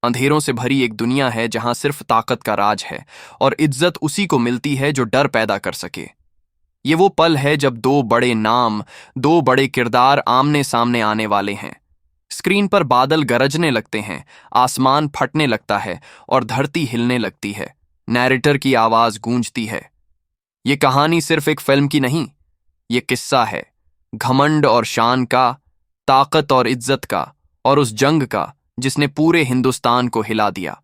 अंधेरों से भरी एक दुनिया है जहां सिर्फ ताकत का राज है और इज्जत उसी को मिलती है जो डर पैदा कर सके। ये वो पल है जब दो बड़े नाम, दो बड़े किरदार आमने सामने आने वाले हैं। स्क्रीन पर बादल गरजने लगते हैं, आसमान फटने लगता है और धरती हिलने लगती है। नैरेटर की आवाज गूंजती है। ये कहानी सिर्फ एक फिल्म की नहीं, ये किस्सा है घमंड और शान का, ताकत और इज्जत का, और उस जंग का जिसने पूरे हिंदुस्तान को हिला दिया।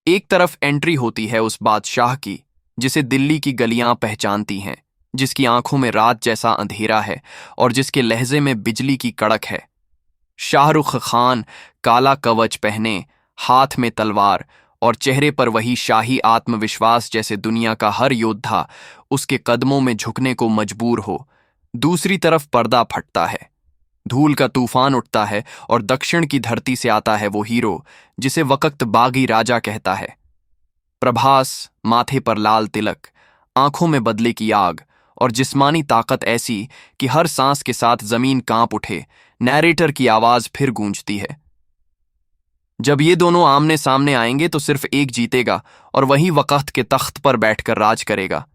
एक तरफ एंट्री होती है उस बादशाह की जिसे दिल्ली की गलियां पहचानती हैं, जिसकी आंखों में रात जैसा अंधेरा है और जिसके लहजे में बिजली की कड़क है। शाहरुख खान, काला कवच पहने, हाथ में तलवार और चेहरे पर वही शाही आत्मविश्वास जैसे दुनिया का हर योद्धा उसके कदमों में झुकने को मजबूर हो। दूसरी तरफ पर्दा फटता है, धूल का तूफान उठता है और दक्षिण की धरती से आता है वो हीरो जिसे वक्त बागी राजा कहता है। प्रभास, माथे पर लाल तिलक, आंखों में बदले की आग और जिस्मानी ताकत ऐसी कि हर सांस के साथ जमीन कांप उठे। नैरेटर की आवाज फिर गूंजती है। जब ये दोनों आमने सामने आएंगे तो सिर्फ एक जीतेगा और वही वक्त के तख्त पर बैठकर राज करेगा।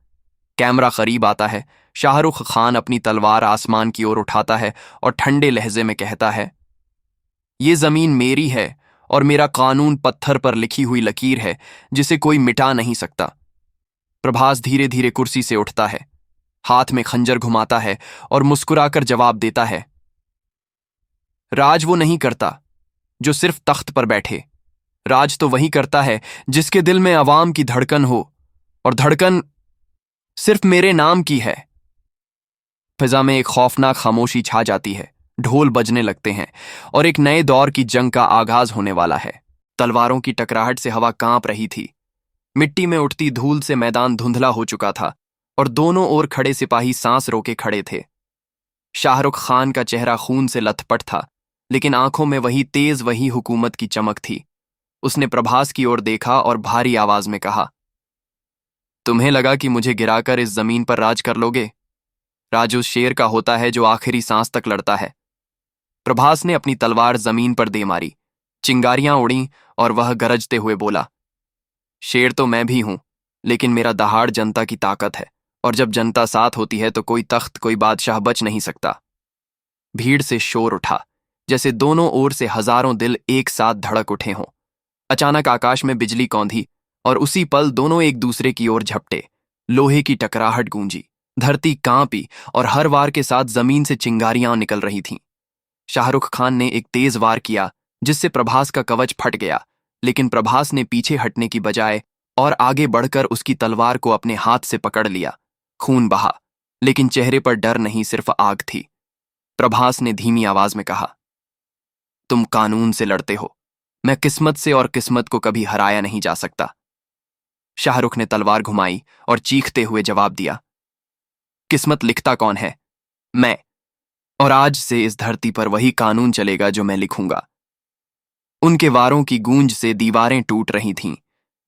कैमरा करीब आता है। शाहरुख खान अपनी तलवार आसमान की ओर उठाता है और ठंडे लहजे में कहता है, ये जमीन मेरी है और मेरा कानून पत्थर पर लिखी हुई लकीर है जिसे कोई मिटा नहीं सकता। प्रभास धीरे धीरे कुर्सी से उठता है, हाथ में खंजर घुमाता है और मुस्कुराकर जवाब देता है, राज वो नहीं करता जो सिर्फ तख्त पर बैठे, राज तो वही करता है जिसके दिल में अवाम की धड़कन हो, और धड़कन सिर्फ मेरे नाम की है। फिजा में एक खौफनाक खामोशी छा जाती है, ढोल बजने लगते हैं और एक नए दौर की जंग का आगाज होने वाला है। तलवारों की टकराहट से हवा कांप रही थी, मिट्टी में उठती धूल से मैदान धुंधला हो चुका था और दोनों ओर खड़े सिपाही सांस रोके खड़े थे। शाहरुख खान का चेहरा खून से लथपथ था, लेकिन आंखों में वही तेज, वही हुकूमत की चमक थी। उसने प्रभास की ओर देखा और भारी आवाज में कहा, तुम्हें लगा कि मुझे गिराकर इस जमीन पर राज कर लोगे? राज उस शेर का होता है जो आखिरी सांस तक लड़ता है। प्रभास ने अपनी तलवार जमीन पर दे मारी, चिंगारियां उड़ीं और वह गरजते हुए बोला, शेर तो मैं भी हूं, लेकिन मेरा दहाड़ जनता की ताकत है, और जब जनता साथ होती है तो कोई तख्त, कोई बादशाह बच नहीं सकता। भीड़ से शोर उठा, जैसे दोनों ओर से हजारों दिल एक साथ धड़क उठे हों। अचानक आकाश में बिजली कौंधी और उसी पल दोनों एक दूसरे की ओर झपटे। लोहे की टकराहट गूंजी, धरती कांपी और हर वार के साथ जमीन से चिंगारियां निकल रही थीं। शाहरुख खान ने एक तेज वार किया जिससे प्रभास का कवच फट गया, लेकिन प्रभास ने पीछे हटने की बजाय और आगे बढ़कर उसकी तलवार को अपने हाथ से पकड़ लिया। खून बहा, लेकिन चेहरे पर डर नहीं, सिर्फ आग थी। प्रभास ने धीमी आवाज में कहा, तुम कानून से लड़ते हो, मैं किस्मत से, और किस्मत को कभी हराया नहीं जा सकता। शाहरुख ने तलवार घुमाई और चीखते हुए जवाब दिया, किस्मत लिखता कौन है? मैं। और आज से इस धरती पर वही कानून चलेगा जो मैं लिखूंगा। उनके वारों की गूंज से दीवारें टूट रही थीं,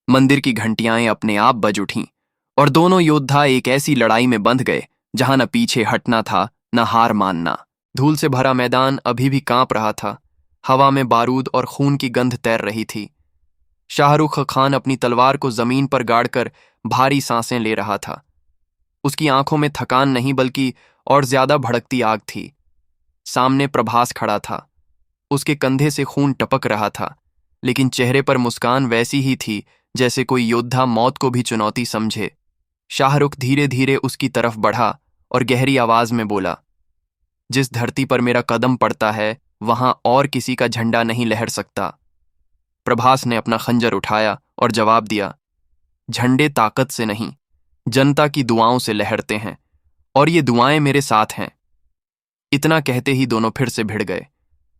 मंदिर की घंटियां अपने आप बज उठीं और दोनों योद्धा एक ऐसी लड़ाई में बंध गए जहां न पीछे हटना था, न हार मानना। धूल से भरा मैदान अभी भी कांप रहा था, हवा में बारूद और खून की गंध तैर रही थी। शाहरुख खान अपनी तलवार को जमीन पर गाड़कर भारी सांसें ले रहा था। उसकी आंखों में थकान नहीं, बल्कि और ज्यादा भड़कती आग थी। सामने प्रभास खड़ा था, उसके कंधे से खून टपक रहा था, लेकिन चेहरे पर मुस्कान वैसी ही थी जैसे कोई योद्धा मौत को भी चुनौती समझे। शाहरुख धीरे धीरे उसकी तरफ बढ़ा और गहरी आवाज में बोला, जिस धरती पर मेरा कदम पड़ता है वहां और किसी का झंडा नहीं लहर सकता। प्रभास ने अपना खंजर उठाया और जवाब दिया, झंडे ताकत से नहीं, जनता की दुआओं से लहरते हैं, और ये दुआएं मेरे साथ हैं। इतना कहते ही दोनों फिर से भिड़ गए।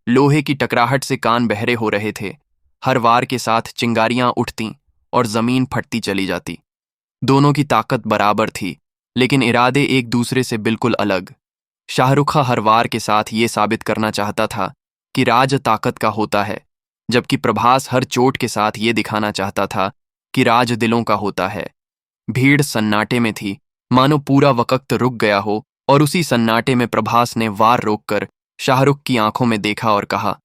लोहे की टकराहट से कान बहरे हो रहे थे, हर वार के साथ चिंगारियां उठतीं और जमीन फटती चली जाती। दोनों की ताकत बराबर थी, लेकिन इरादे एक दूसरे से बिल्कुल अलग। शाहरुख हर वार के साथ ये साबित करना चाहता था कि राज ताकत का होता है, जबकि प्रभास हर चोट के साथ ये दिखाना चाहता था कि राज दिलों का होता है। भीड़ सन्नाटे में थी, मानो पूरा वक्त रुक गया हो, और उसी सन्नाटे में प्रभास ने वार रोककर शाहरुख की आंखों में देखा और कहा,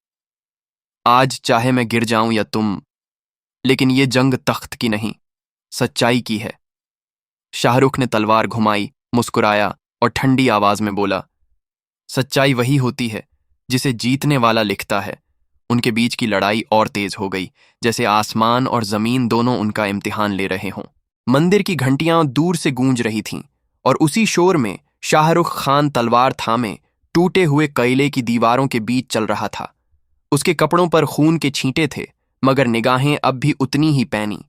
आज चाहे मैं गिर जाऊं या तुम, लेकिन ये जंग तख्त की नहीं, सच्चाई की है। शाहरुख ने तलवार घुमाई, मुस्कुराया और ठंडी आवाज में बोला, सच्चाई वही होती है जिसे जीतने वाला लिखता है। उनके बीच की लड़ाई और तेज हो गई, जैसे आसमान और जमीन दोनों उनका इम्तिहान ले रहे हों। मंदिर की घंटियां दूर से गूंज रही थीं, और उसी शोर में शाहरुख खान तलवार थामे टूटे हुए कयले की दीवारों के बीच चल रहा था। उसके कपड़ों पर खून के छींटे थे, मगर निगाहें अब भी उतनी ही पैनी।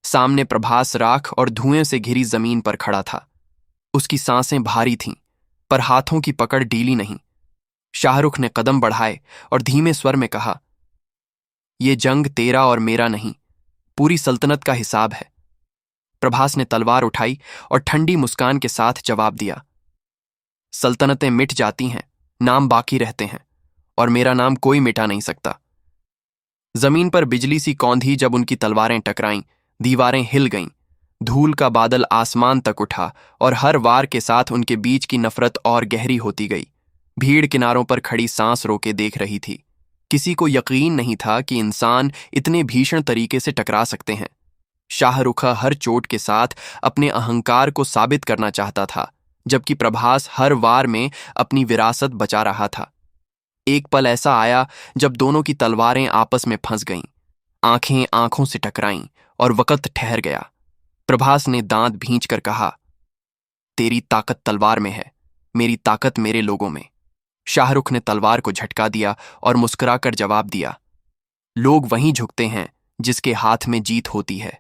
सामने प्रभास राख और धुएं से घिरी जमीन पर खड़ा था। उसकी सांसें भारी थीं, पर हाथों की पकड़ ढीली नहीं। शाहरुख ने कदम बढ़ाए और धीमे स्वर में कहा, यह जंग तेरा और मेरा नहीं, पूरी सल्तनत का हिसाब है। प्रभास ने तलवार उठाई और ठंडी मुस्कान के साथ जवाब दिया, सल्तनतें मिट जाती हैं, नाम बाकी रहते हैं, और मेरा नाम कोई मिटा नहीं सकता। जमीन पर बिजली सी कौंधी जब उनकी तलवारें टकराईं, दीवारें हिल गईं, धूल का बादल आसमान तक उठा, और हर वार के साथ उनके बीच की नफरत और गहरी होती गई। भीड़ किनारों पर खड़ी सांस रोके देख रही थी। किसी को यकीन नहीं था कि इंसान इतने भीषण तरीके से टकरा सकते हैं। शाहरुख हर चोट के साथ अपने अहंकार को साबित करना चाहता था, जबकि प्रभास हर वार में अपनी विरासत बचा रहा था। एक पल ऐसा आया जब दोनों की तलवारें आपस में फंस गईं, आंखें आंखों से टकराईं और वक्त ठहर गया। प्रभास ने दांत भींचकर कहा, तेरी ताकत तलवार में है, मेरी ताकत मेरे लोगों में। शाहरुख ने तलवार को झटका दिया और मुस्कुराकर जवाब दिया, लोग वहीं झुकते हैं जिसके हाथ में जीत होती है।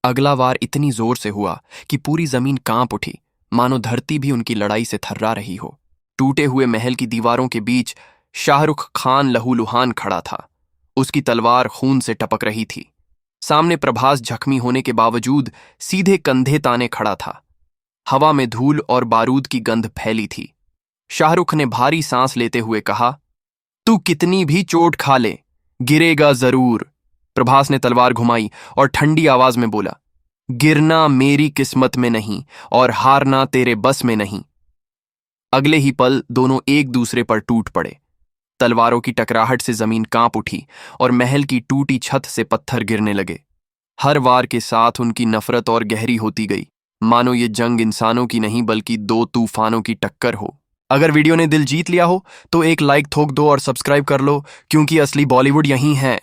अगला वार इतनी जोर से हुआ कि पूरी जमीन कांप उठी, मानो धरती भी उनकी लड़ाई से थर्रा रही हो। टूटे हुए महल की दीवारों के बीच शाहरुख खान लहूलुहान खड़ा था। उसकी तलवार खून से टपक रही थी। सामने प्रभास जख्मी होने के बावजूद सीधे कंधे ताने खड़ा था। हवा में धूल और बारूद की गंध फैली थी। शाहरुख ने भारी सांस लेते हुए कहा, तू कितनी भी चोट खा ले, गिरेगा जरूर। प्रभास ने तलवार घुमाई और ठंडी आवाज में बोला, गिरना मेरी किस्मत में नहीं और हारना तेरे बस में नहीं। अगले ही पल दोनों एक दूसरे पर टूट पड़े। तलवारों की टकराहट से जमीन कांप उठी और महल की टूटी छत से पत्थर गिरने लगे। हर वार के साथ उनकी नफरत और गहरी होती गई, मानो ये जंग इंसानों की नहीं बल्कि दो तूफानों की टक्कर हो। अगर वीडियो ने दिल जीत लिया हो तो एक लाइक ठोक दो और सब्सक्राइब कर लो, क्योंकि असली बॉलीवुड यहीं है।